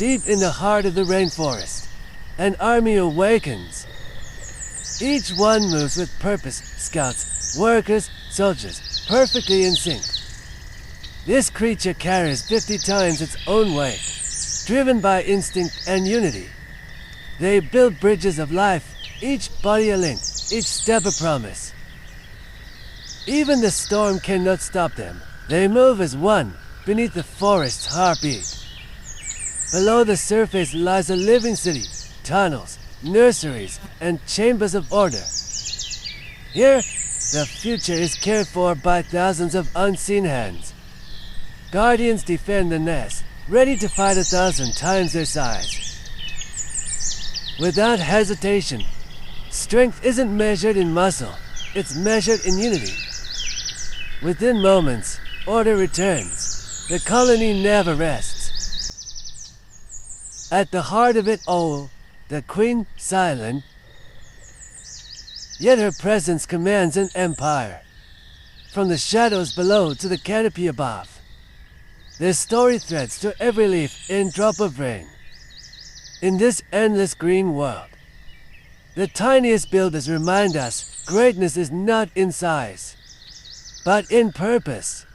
Deep in the heart of the rainforest, an army awakens. Each one moves with purpose, scouts, workers, soldiers, perfectly in sync. This creature carries 50 times its own weight, driven by instinct and unity. They build bridges of life, each body a link, each step a promise. Even the storm cannot stop them. They move as one, beneath the forest's heartbeat. Below the surface lies a living city, tunnels, nurseries, and chambers of order. Here, the future is cared for by thousands of unseen hands. Guardians defend the nest, ready to fight 1,000 times their size. Without hesitation, strength isn't measured in muscle, it's measured in unity. Within moments, order returns. The colony never rests. At the heart of it all, the queen silent, yet her presence commands an empire. From the shadows below to the canopy above, their story threads to every leaf and drop of rain. In this endless green world, the tiniest builders remind us greatness is not in size, but in purpose.